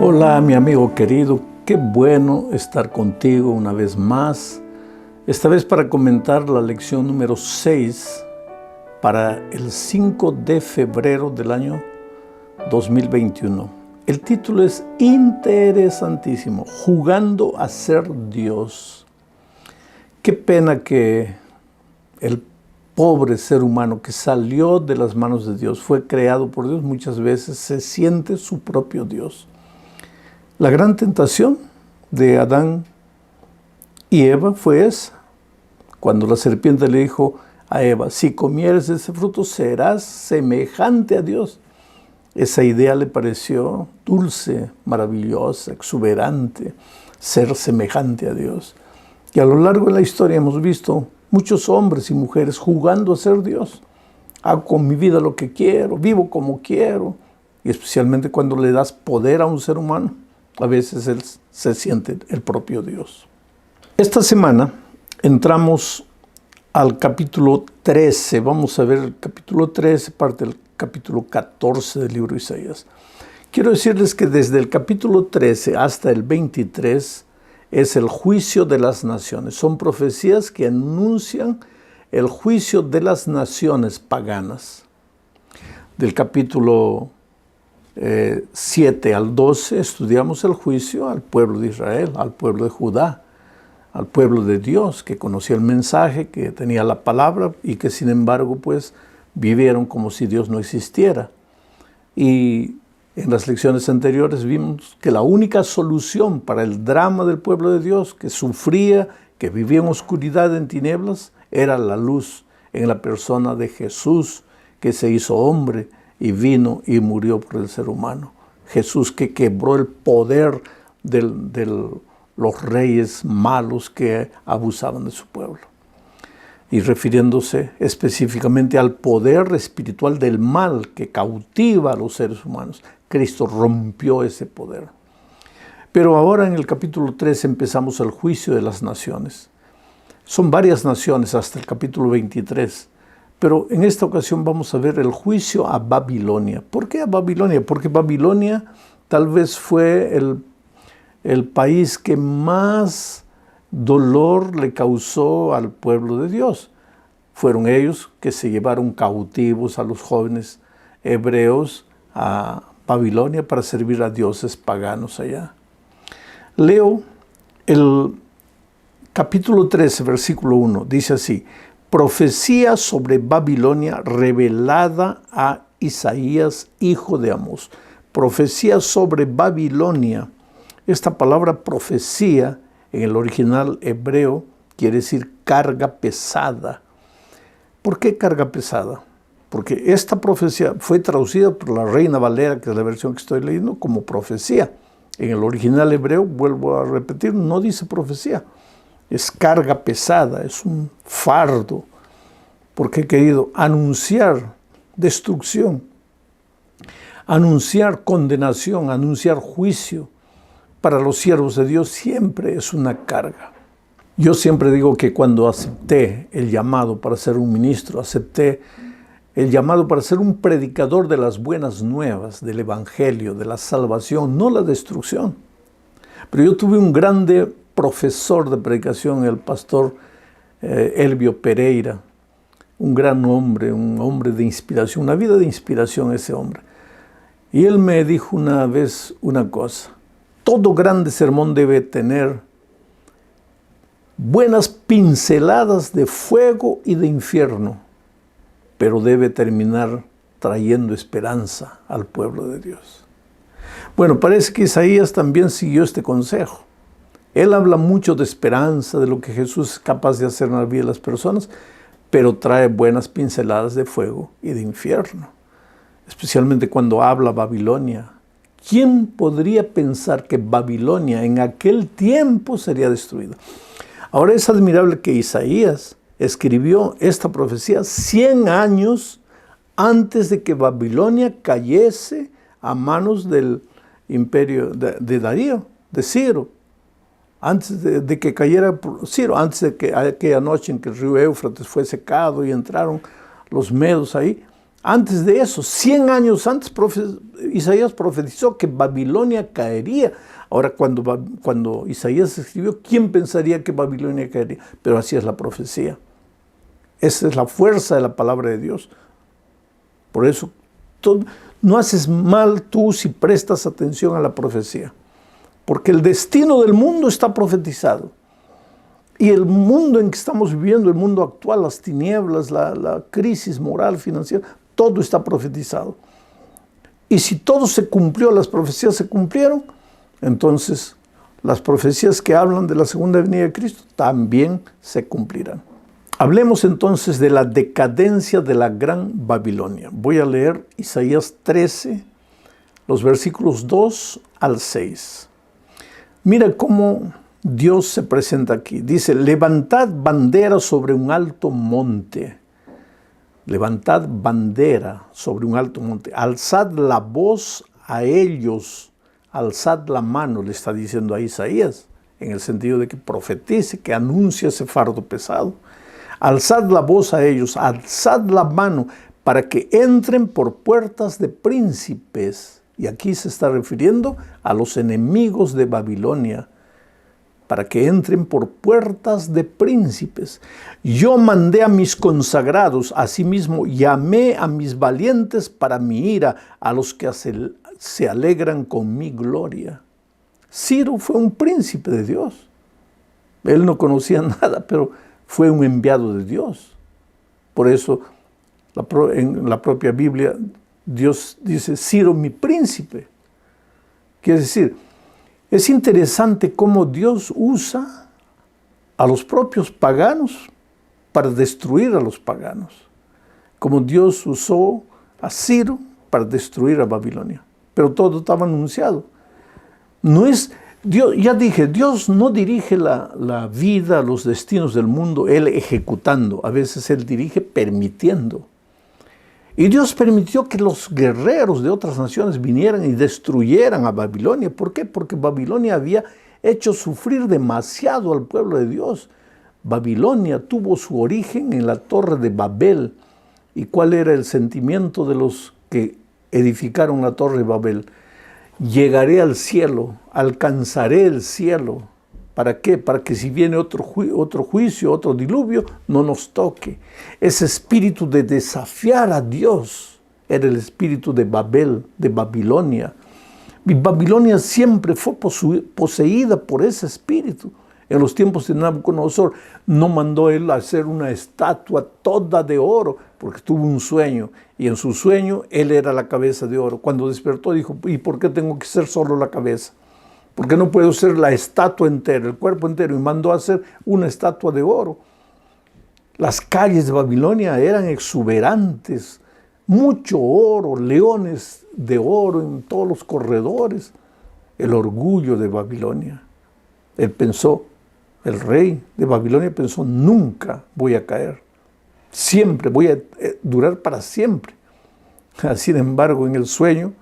Hola, mi amigo querido, qué bueno estar contigo una vez más, esta vez para comentar la lección número 6 para el 5 de febrero del año 2021. El título es interesantísimo, Jugando a ser Dios. Qué pena que el pobre ser humano que salió de las manos de Dios, fue creado por Dios, muchas veces se siente su propio Dios. La gran tentación de Adán y Eva fue esa. Cuando la serpiente le dijo a Eva, si comieres de ese fruto serás semejante a Dios. Esa idea le pareció dulce, maravillosa, exuberante, ser semejante a Dios. Y a lo largo de la historia hemos visto muchos hombres y mujeres jugando a ser Dios. Hago con mi vida lo que quiero, vivo como quiero. Y especialmente cuando le das poder a un ser humano, a veces él se siente el propio Dios. Esta semana entramos al capítulo 13. Vamos a ver el capítulo 13, parte del capítulo 14 del libro de Isaías. Quiero decirles que desde el capítulo 13 hasta el 23 es el juicio de las naciones. Son profecías que anuncian el juicio de las naciones paganas. Del capítulo 7 al 12 estudiamos el juicio al pueblo de Israel, al pueblo de Judá, al pueblo de Dios que conocía el mensaje, que tenía la palabra y que sin embargo pues vivieron como si Dios no existiera. Y en las lecciones anteriores vimos que la única solución para el drama del pueblo de Dios que sufría, que vivía en oscuridad, en tinieblas, era la luz en la persona de Jesús, que se hizo hombre y vino y murió por el ser humano. Jesús que quebró el poder de los reyes malos que abusaban de su pueblo. Y refiriéndose específicamente al poder espiritual del mal que cautiva a los seres humanos, Cristo rompió ese poder. Pero ahora en el capítulo 3 empezamos el juicio de las naciones. Son varias naciones hasta el capítulo 23. Pero en esta ocasión vamos a ver el juicio a Babilonia. ¿Por qué a Babilonia? Porque Babilonia tal vez fue el país que más dolor le causó al pueblo de Dios. Fueron ellos que se llevaron cautivos a los jóvenes hebreos a Babilonia para servir a dioses paganos allá. Leo el capítulo 13, versículo 1. Dice así: profecía sobre Babilonia revelada a Isaías, hijo de Amós. Profecía sobre Babilonia. Esta palabra profecía en el original hebreo quiere decir carga pesada. ¿Por qué carga pesada? Porque esta profecía fue traducida por la Reina Valera, que es la versión que estoy leyendo, como profecía. En el original hebreo, vuelvo a repetir, no dice profecía. Es carga pesada, es un fardo, porque he querido anunciar destrucción, anunciar condenación, anunciar juicio. Para los siervos de Dios siempre es una carga. Yo siempre digo que cuando acepté el llamado para ser un ministro, acepté el llamado para ser un predicador de las buenas nuevas, del evangelio, de la salvación, no la destrucción. Pero yo tuve un grande profesor de predicación, el pastor Elvio Pereira, un gran hombre, un hombre de inspiración, una vida de inspiración ese hombre. Y él me dijo una vez una cosa: todo grande sermón debe tener buenas pinceladas de fuego y de infierno, pero debe terminar trayendo esperanza al pueblo de Dios. Bueno, parece que Isaías también siguió este consejo. Él habla mucho de esperanza, de lo que Jesús es capaz de hacer en la vida de las personas, pero trae buenas pinceladas de fuego y de infierno. Especialmente cuando habla Babilonia. ¿Quién podría pensar que Babilonia en aquel tiempo sería destruida? Ahora es admirable que Isaías escribió esta profecía 100 años antes de que Babilonia cayese a manos del imperio de Darío, de Ciro. Antes de que cayera Ciro, antes de que aquella noche en que el río Éufrates fue secado y entraron los medos ahí, Antes de eso, 100 años antes, Isaías profetizó que Babilonia caería. Ahora, cuando Isaías escribió, ¿quién pensaría que Babilonia caería? Pero así es la profecía. Esa es la fuerza de la palabra de Dios. Por eso, no haces mal tú si prestas atención a la profecía. Porque el destino del mundo está profetizado. Y el mundo en que estamos viviendo, el mundo actual, las tinieblas, la crisis moral, financiera, todo está profetizado. Y si todo se cumplió, las profecías se cumplieron, entonces las profecías que hablan de la segunda venida de Cristo también se cumplirán. Hablemos entonces de la decadencia de la gran Babilonia. Voy a leer Isaías 13, los versículos 2 al 6. Mira cómo Dios se presenta aquí. Dice, levantad bandera sobre un alto monte. Levantad bandera sobre un alto monte. Alzad la voz a ellos. Alzad la mano, le está diciendo a Isaías, en el sentido de que profetice, que anuncie ese fardo pesado. Alzad la voz a ellos, alzad la mano para que entren por puertas de príncipes. Y aquí se está refiriendo a los enemigos de Babilonia, para que entren por puertas de príncipes. Yo mandé a mis consagrados, asimismo llamé a mis valientes para mi ira, a los que se alegran con mi gloria. Ciro fue un príncipe de Dios. Él no conocía nada, pero fue un enviado de Dios. Por eso, en la propia Biblia, Dios dice, Ciro mi príncipe. Quiere decir, es interesante cómo Dios usa a los propios paganos para destruir a los paganos. Como Dios usó a Ciro para destruir a Babilonia. Pero todo estaba anunciado. Dios, ya dije, Dios no dirige la vida, los destinos del mundo, Él ejecutando. A veces Él dirige permitiendo. Y Dios permitió que los guerreros de otras naciones vinieran y destruyeran a Babilonia. ¿Por qué? Porque Babilonia había hecho sufrir demasiado al pueblo de Dios. Babilonia tuvo su origen en la Torre de Babel. ¿Y cuál era el sentimiento de los que edificaron la Torre de Babel? Llegaré al cielo, alcanzaré el cielo. ¿Para qué? Para que si viene otro juicio, otro diluvio, no nos toque. Ese espíritu de desafiar a Dios era el espíritu de Babel, de Babilonia. Y Babilonia siempre fue poseída por ese espíritu. En los tiempos de Nabucodonosor no mandó él a hacer una estatua toda de oro, porque tuvo un sueño. Y en su sueño él era la cabeza de oro. Cuando despertó dijo, ¿y por qué tengo que ser solo la cabeza? ¿Por qué no puedo ser la estatua entera, el cuerpo entero? Y mandó a hacer una estatua de oro. Las calles de Babilonia eran exuberantes, mucho oro, leones de oro en todos los corredores. El orgullo de Babilonia. Él pensó, el rey de Babilonia pensó, nunca voy a caer. Siempre, voy a durar para siempre. Sin embargo, en el sueño,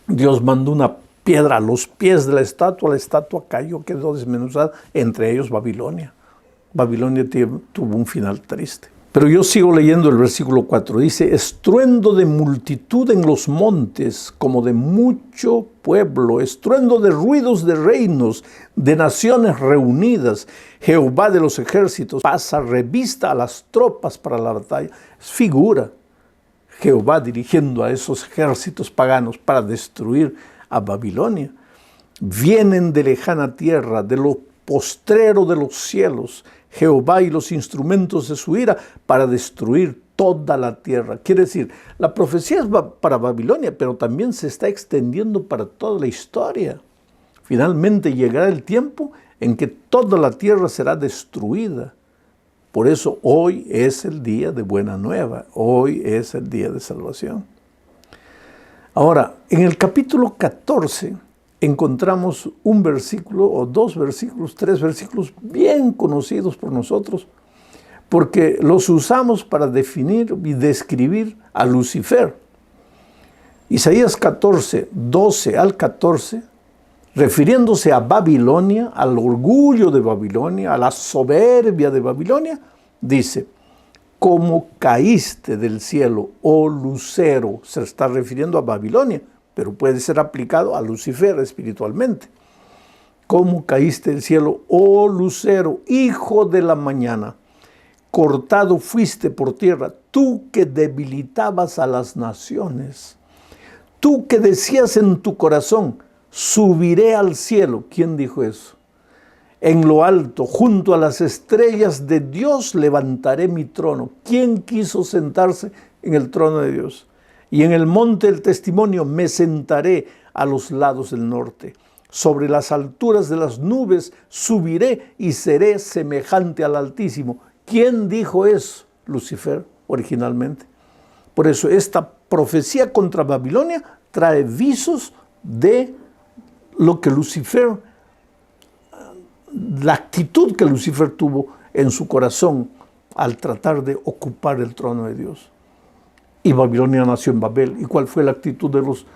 Dios mandó una piedra a los pies de la estatua cayó, quedó desmenuzada, entre ellos Babilonia. Babilonia tuvo un final triste. Pero yo sigo leyendo el versículo 4, dice, estruendo de multitud en los montes, como de mucho pueblo, estruendo de ruidos de reinos, de naciones reunidas. Jehová de los ejércitos pasa revista a las tropas para la batalla. Es figura. Jehová dirigiendo a esos ejércitos paganos para destruir a Babilonia. Vienen de lejana tierra, de lo postrero de los cielos, Jehová y los instrumentos de su ira para destruir toda la tierra. Quiere decir, la profecía es para Babilonia, pero también se está extendiendo para toda la historia. Finalmente llegará el tiempo en que toda la tierra será destruida. Por eso hoy es el día de buena nueva, hoy es el día de salvación. Ahora, en el capítulo 14 encontramos un versículo o dos versículos, tres versículos bien conocidos por nosotros, porque los usamos para definir y describir a Lucifer. Isaías 14, 12 al 14, refiriéndose a Babilonia, al orgullo de Babilonia, a la soberbia de Babilonia, dice, cómo caíste del cielo, oh lucero. Se está refiriendo a Babilonia, pero puede ser aplicado a Lucifer espiritualmente. Cómo caíste del cielo, oh lucero, hijo de la mañana. Cortado fuiste por tierra, tú que debilitabas a las naciones. Tú que decías en tu corazón, subiré al cielo. ¿Quién dijo eso? En lo alto, junto a las estrellas de Dios, levantaré mi trono. ¿Quién quiso sentarse en el trono de Dios? Y en el monte del testimonio me sentaré a los lados del norte. Sobre las alturas de las nubes subiré y seré semejante al Altísimo. ¿Quién dijo eso? Lucifer, originalmente. Por eso esta profecía contra Babilonia trae visos de lo que Lucifer, la actitud que Lucifer tuvo en su corazón al tratar de ocupar el trono de Dios. Y Babilonia nació en Babel. ¿Y cuál fue la actitud de los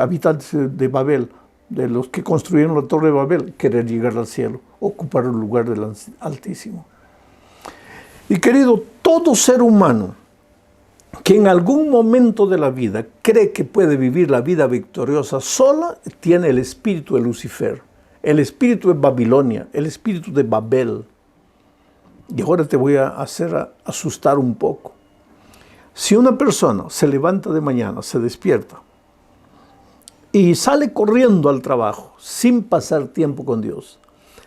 habitantes de Babel, de los que construyeron la torre de Babel? Querer llegar al cielo, ocupar el lugar del Altísimo. Y querido, todo ser humano que en algún momento de la vida cree que puede vivir la vida victoriosa sola, tiene el espíritu de Lucifer, el espíritu de Babilonia, el espíritu de Babel. Y ahora te voy a hacer asustar un poco. Si una persona se levanta de mañana, se despierta y sale corriendo al trabajo sin pasar tiempo con Dios,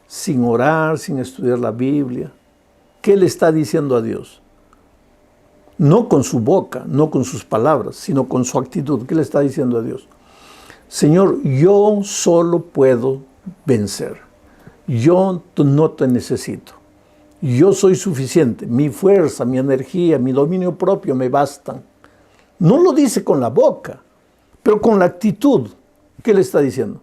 sin orar, sin estudiar la Biblia, ¿qué le está diciendo a Dios? No con su boca, no con sus palabras, sino con su actitud. ¿Qué le está diciendo a Dios? Señor, yo solo puedo vencer. Yo no te necesito. Yo soy suficiente. Mi fuerza, mi energía, mi dominio propio me bastan. No lo dice con la boca, pero con la actitud. ¿Qué le está diciendo?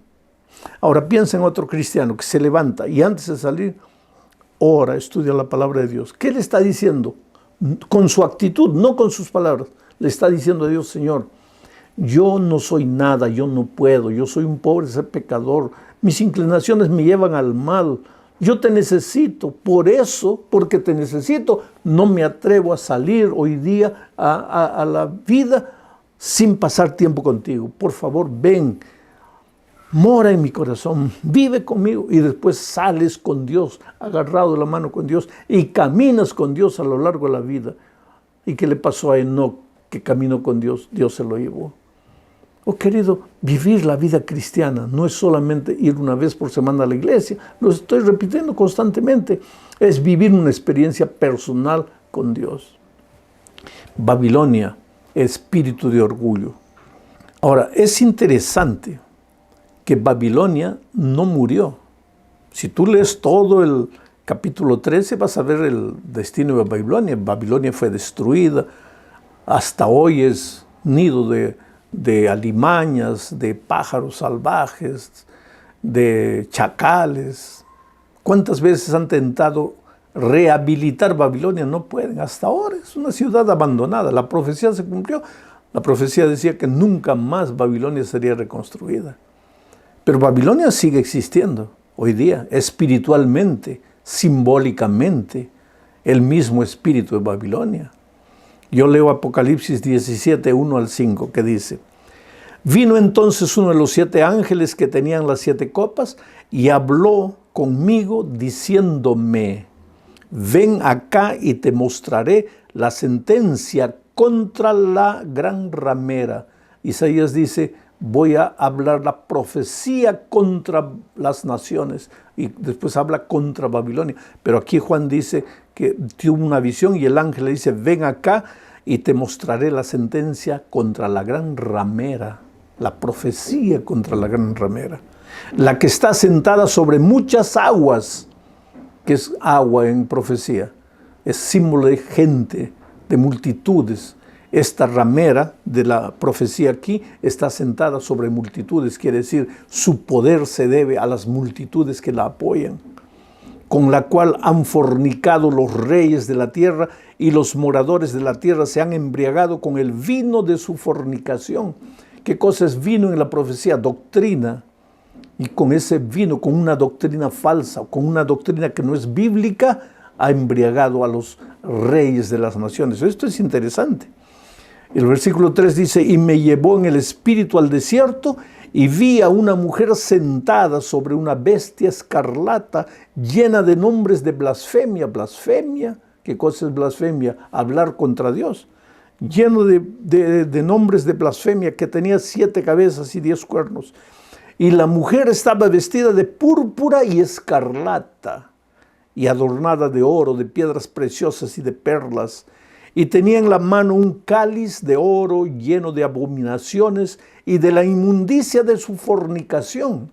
Ahora piensa en otro cristiano que se levanta y antes de salir, ora, estudia la palabra de Dios. ¿Qué le está diciendo? Con su actitud, no con sus palabras. Le está diciendo a Dios, Señor, yo no soy nada, yo no puedo, yo soy un pobre ser pecador. Mis inclinaciones me llevan al mal. Yo te necesito, por eso, porque te necesito, no me atrevo a salir hoy día a la vida sin pasar tiempo contigo. Por favor, ven, mora en mi corazón, vive conmigo y después sales con Dios, agarrado de la mano con Dios y caminas con Dios a lo largo de la vida. ¿Y qué le pasó a Enoc que caminó con Dios? Dios se lo llevó. Oh, querido, vivir la vida cristiana no es solamente ir una vez por semana a la iglesia, lo estoy repitiendo constantemente, es vivir una experiencia personal con Dios. Babilonia, espíritu de orgullo. Ahora, es interesante que Babilonia no murió. Si tú lees todo el capítulo 13, vas a ver el destino de Babilonia. Babilonia fue destruida, hasta hoy es nido de alimañas, de pájaros salvajes, de chacales. ¿Cuántas veces han intentado rehabilitar Babilonia? No pueden. Hasta ahora es una ciudad abandonada. La profecía se cumplió. La profecía decía que nunca más Babilonia sería reconstruida. Pero Babilonia sigue existiendo hoy día, espiritualmente, simbólicamente, el mismo espíritu de Babilonia. Yo leo Apocalipsis 17, 1 al 5, que dice: Vino entonces uno de los 7 ángeles que tenían las 7 copas y habló conmigo diciéndome: Ven acá y te mostraré la sentencia contra la gran ramera. Isaías dice: voy a hablar la profecía contra las naciones, y después habla contra Babilonia. Pero aquí Juan dice que tuvo una visión y el ángel le dice: ven acá y te mostraré la sentencia contra la gran ramera, la profecía contra la gran ramera, la que está sentada sobre muchas aguas, que es agua en profecía, es símbolo de gente, de multitudes. Esta ramera de la profecía aquí está sentada sobre multitudes, quiere decir, su poder se debe a las multitudes que la apoyan, con la cual han fornicado los reyes de la tierra y los moradores de la tierra se han embriagado con el vino de su fornicación. ¿Qué cosa es vino en la profecía? Doctrina. Y con ese vino, con una doctrina falsa, con una doctrina que no es bíblica, ha embriagado reyes de las naciones. Esto es interesante. El versículo 3 dice, y me llevó en el espíritu al desierto y vi a una mujer sentada sobre una bestia escarlata llena de nombres de blasfemia. Blasfemia, ¿qué cosa es blasfemia? Hablar contra Dios. Lleno de nombres de blasfemia, que tenía 7 cabezas y 10 cuernos. Y la mujer estaba vestida de púrpura y escarlata, y adornada de oro, de piedras preciosas y de perlas. Y tenía en la mano un cáliz de oro lleno de abominaciones y de la inmundicia de su fornicación.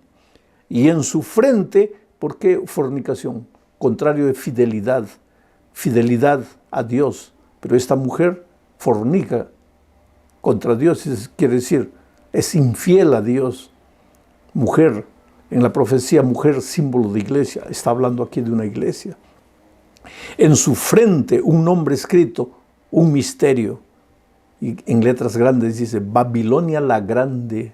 Y en su frente, ¿por qué fornicación? Contrario de fidelidad, fidelidad a Dios. Pero esta mujer fornica contra Dios, quiere decir, es infiel a Dios. Mujer, en la profecía, mujer, símbolo de iglesia. Está hablando aquí de una iglesia. En su frente, un nombre escrito, un misterio. Y en letras grandes dice, Babilonia la Grande,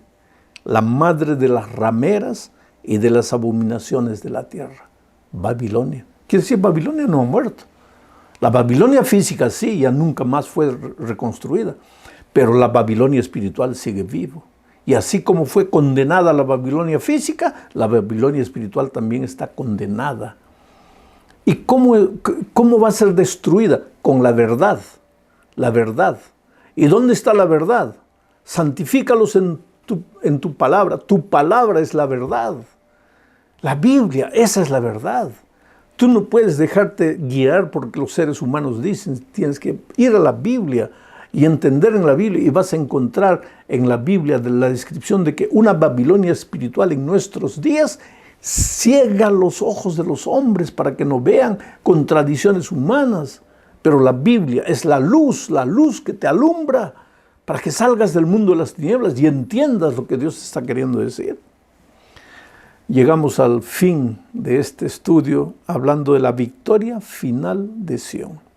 la madre de las rameras y de las abominaciones de la tierra. Babilonia. Quiere decir, Babilonia no ha muerto. La Babilonia física sí, ya nunca más fue reconstruida. Pero la Babilonia espiritual sigue vivo. Y así como fue condenada la Babilonia física, la Babilonia espiritual también está condenada. ¿Y cómo va a ser destruida? Con la verdad. La verdad. ¿Y dónde está la verdad? Santifícalos en tu palabra. Tu palabra es la verdad. La Biblia, esa es la verdad. Tú no puedes dejarte guiar por lo que los seres humanos dicen. Tienes que ir a la Biblia y entender en la Biblia, y vas a encontrar en la Biblia de la descripción de que una Babilonia espiritual en nuestros días ciega los ojos de los hombres para que no vean contradicciones humanas. Pero la Biblia es la luz que te alumbra para que salgas del mundo de las tinieblas y entiendas lo que Dios está queriendo decir. Llegamos al fin de este estudio hablando de la victoria final de Sión.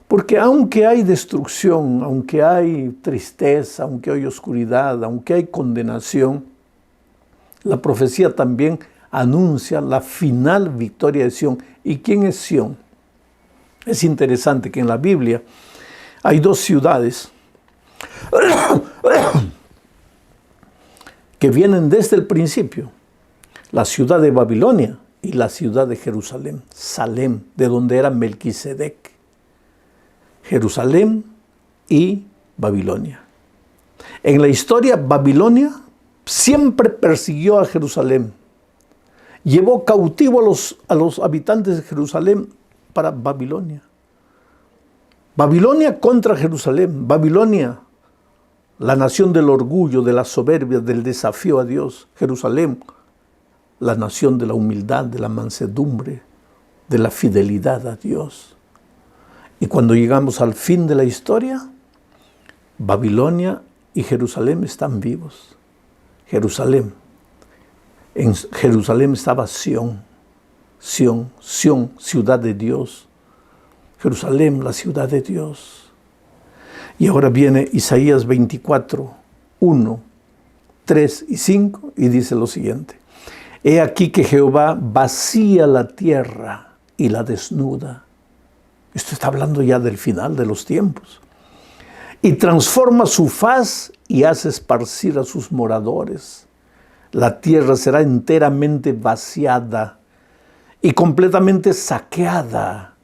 Porque aunque hay destrucción, aunque hay tristeza, aunque hay oscuridad, aunque hay condenación, la profecía también anuncia la final victoria de Sión. ¿Y quién es Sión? Es interesante que en la Biblia hay 2 ciudades que vienen desde el principio. La ciudad de Babilonia y la ciudad de Jerusalén. Salem, de donde era Melquisedec. Jerusalén y Babilonia. En la historia, Babilonia siempre persiguió a Jerusalén. Llevó cautivo a los habitantes de Jerusalén para Babilonia. Babilonia contra Jerusalén. Babilonia, la nación del orgullo, de la soberbia, del desafío a Dios. Jerusalén, la nación de la humildad, de la mansedumbre, de la fidelidad a Dios. Y cuando llegamos al fin de la historia, Babilonia y Jerusalén están vivos. Jerusalén. En Jerusalén estaba Sión, ciudad de Dios. Jerusalén, la ciudad de Dios. Y ahora viene Isaías 24, 1, 3 y 5 y dice lo siguiente. He aquí que Jehová vacía la tierra y la desnuda. Esto está hablando ya del final de los tiempos. Y transforma su faz y hace esparcir a sus moradores. La tierra será enteramente vaciada y completamente saqueada,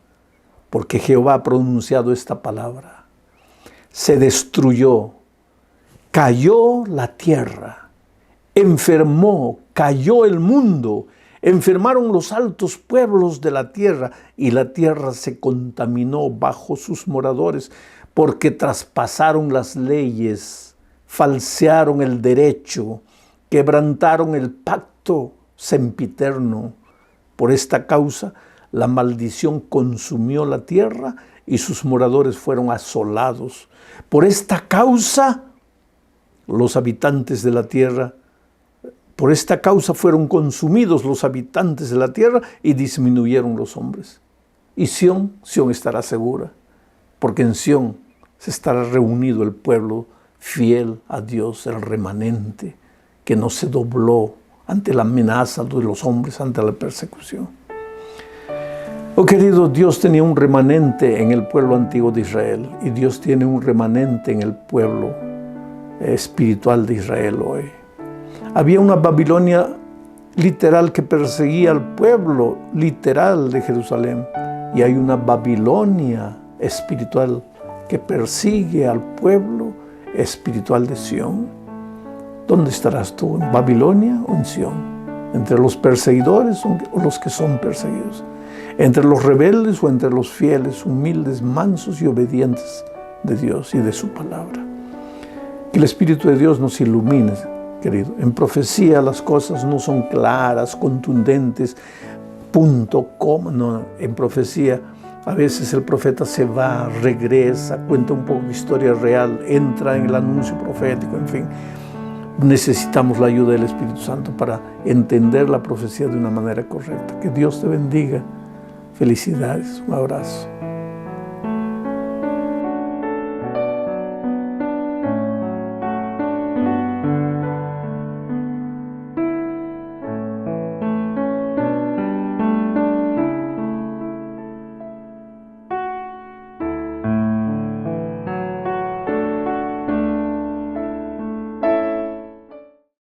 porque Jehová ha pronunciado esta palabra. Se destruyó, cayó la tierra, enfermó, cayó el mundo, enfermaron los altos pueblos de la tierra y la tierra se contaminó bajo sus moradores porque traspasaron las leyes, falsearon el derecho, quebrantaron el pacto sempiterno. Por esta causa, la maldición consumió la tierra y sus moradores fueron asolados. Por esta causa, los habitantes de la tierra Por esta causa fueron consumidos los habitantes de la tierra y disminuyeron los hombres. Y Sión estará segura, porque en Sión se estará reunido el pueblo fiel a Dios, el remanente, que no se dobló ante la amenaza de los hombres, ante la persecución. Oh querido, Dios tenía un remanente en el pueblo antiguo de Israel y Dios tiene un remanente en el pueblo espiritual de Israel hoy. Había una Babilonia literal que perseguía al pueblo literal de Jerusalén y hay una Babilonia espiritual que persigue al pueblo espiritual de Sión. ¿Dónde estarás tú? ¿En Babilonia o en Sión? ¿Entre los perseguidores o los que son perseguidos? ¿Entre los rebeldes o entre los fieles, humildes, mansos y obedientes de Dios y de su palabra? Que el Espíritu de Dios nos ilumine, querido. En profecía las cosas no son claras, contundentes, punto, coma. No, en profecía a veces el profeta se va, regresa, cuenta un poco de historia real, entra en el anuncio profético, en fin. Necesitamos la ayuda del Espíritu Santo para entender la profecía de una manera correcta. Que Dios te bendiga. Felicidades. Un abrazo.